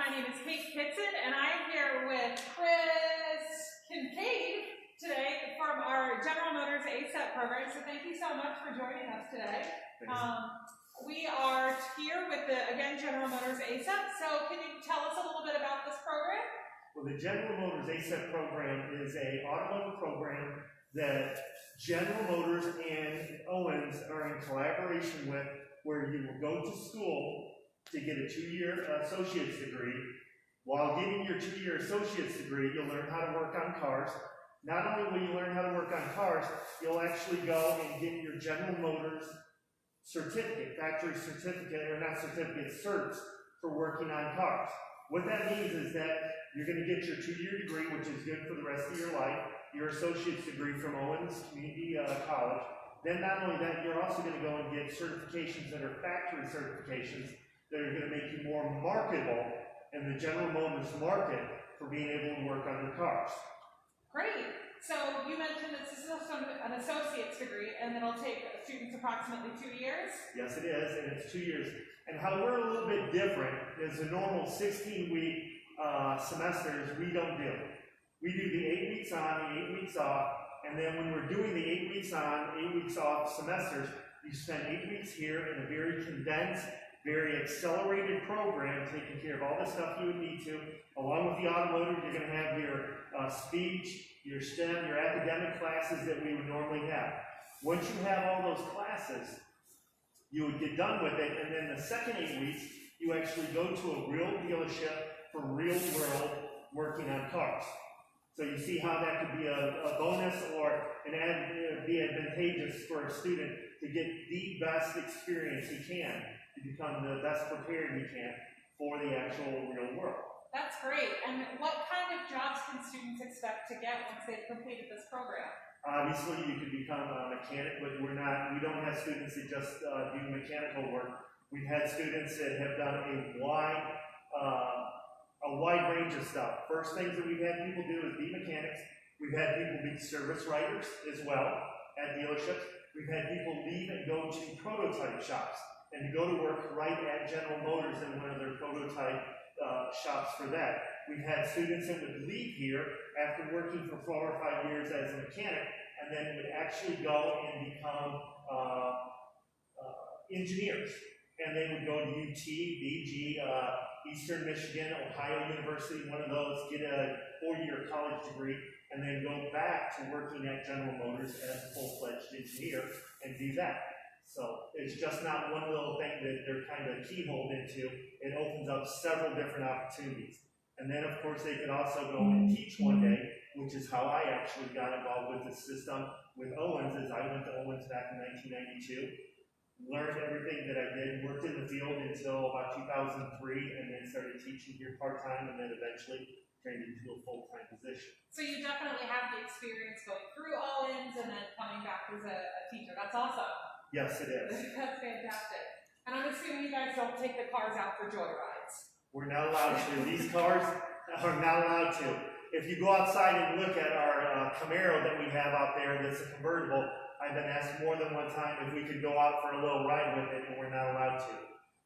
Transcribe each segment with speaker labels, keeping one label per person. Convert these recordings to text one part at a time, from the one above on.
Speaker 1: My name is Kate Kitson, and I'm here with Chris Kincaid today from our General Motors ASEP program. So thank you so much for joining us today. We are here with General Motors ASEP. So can you tell us a little bit about this program?
Speaker 2: Well, the General Motors ASEP program is an automotive program that General Motors and Owens are in collaboration with, where you will go to school to get a 2-year associate's degree. While getting your 2-year associate's degree, you'll learn how to work on cars. Not only will you learn how to work on cars, you'll actually go and get your General Motors certificate, factory certificate, or not certificate, certs for working on cars. What that means is that you're going to get your 2-year degree, which is good for the rest of your life, your associate's degree from Owens Community College. Then not only that, you're also going to go and get certifications that are factory certifications that are going to make you more marketable in the General Motors market for being able to work on your cars.
Speaker 1: Great. So you mentioned that this is an associate's degree, and it'll take students approximately 2 years?
Speaker 2: Yes, it is, and it's 2 years. And how we're a little bit different is the normal 16-week semesters we don't do. We do the 8 weeks on, the 8 weeks off, and then when we're doing the 8 weeks on, 8 weeks off semesters, you spend 8 weeks here in a very condensed, very accelerated program, taking care of all the stuff you would need to. Along with the automotive, you're going to have your speech, your STEM, your academic classes that we would normally have. Once you have all those classes, you would get done with it, and then the second 8 weeks, you actually go to a real dealership for real world working on cars. So you see how that could be a bonus or be advantageous for a student to get the best experience he can, to become the best prepared he can for the actual real world.
Speaker 1: That's great. And what kind of jobs can students expect to get once they've completed this program?
Speaker 2: Obviously, you could become a mechanic, but we don't have students that just do mechanical work. We've had students that have done a wide range of stuff. First things that we've had people do is be mechanics. We've had people be service writers as well at dealerships. We've had people leave and go to prototype shops and to go to work right at General Motors in one of their prototype shops for that. We've had students that would leave here after working for 4 or 5 years as a mechanic and then would actually go and become engineers. And they would go to UT, BG, Eastern Michigan, Ohio University, one of those, get a 4-year college degree, and then go back to working at General Motors as a full-fledged engineer and do that. So it's just not one little thing that they're kind of keyholed into. It opens up several different opportunities. And then, of course, they could also go and teach one day, which is how I actually got involved with the system with Owens, as I went to Owens back in 1992. Learned everything that I did, worked in the field until about 2003, and then started teaching here part-time, and then eventually turned into a full-time position.
Speaker 1: So you definitely have the experience going through Owens and then coming back as a teacher. That's awesome.
Speaker 2: Yes, it is.
Speaker 1: That's fantastic. And I'm assuming you guys don't take the cars out for joyrides.
Speaker 2: We're not allowed to. These cars are not allowed to. If you go outside and look at our Camaro that we have out there that's a convertible, I've been asked more than one time if we could go out for a little ride with it, and we're not allowed to.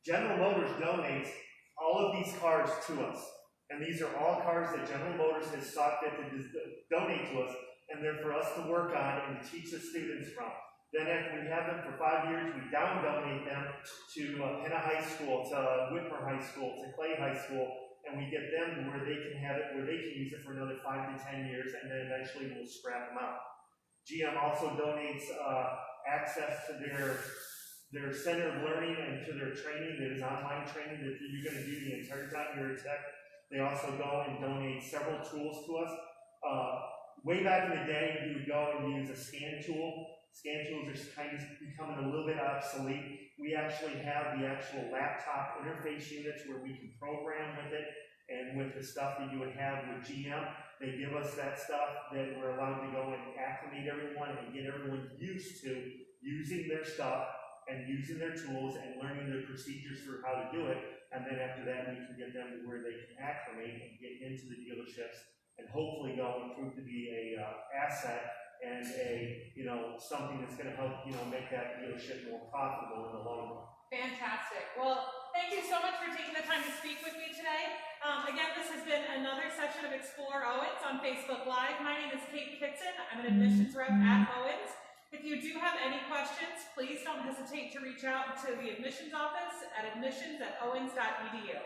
Speaker 2: General Motors donates all of these cars to us. And these are all cars that General Motors has sought fit to donate to us, and they're for us to work on and to teach the students from. Then after we have them for 5 years, we down-donate them to Penna High School, to Whitmer High School, to Clay High School, and we get them where they can have it, where they can use it for another 5 to 10 years, and then eventually we'll scrap them out. GM also donates access to their center of learning and to their training that is online training that you're going to do the entire time you're a tech. They also go and donate several tools to us. Way back in the day, you would go and use a scan tool. Scan tools are kind of becoming a little bit obsolete. We actually have the actual laptop interface units where we can program with it, and with the stuff that you would have with GM, they give us that stuff that we're allowed to go and acclimate everyone and get everyone used to using their stuff and using their tools and learning the procedures for how to do it. And then after that, we can get them to where they can acclimate and get into the dealerships and hopefully go and prove to be a asset and something that's going to help make that dealership more profitable in the long run.
Speaker 1: Fantastic. Well, thank thank you so much for taking the time to speak with me today. Again, this has been another session of Explore Owens on Facebook Live. My name is Kate Kitson. I'm an admissions rep at Owens. If you do have any questions, please don't hesitate to reach out to the admissions office at admissions@owens.edu.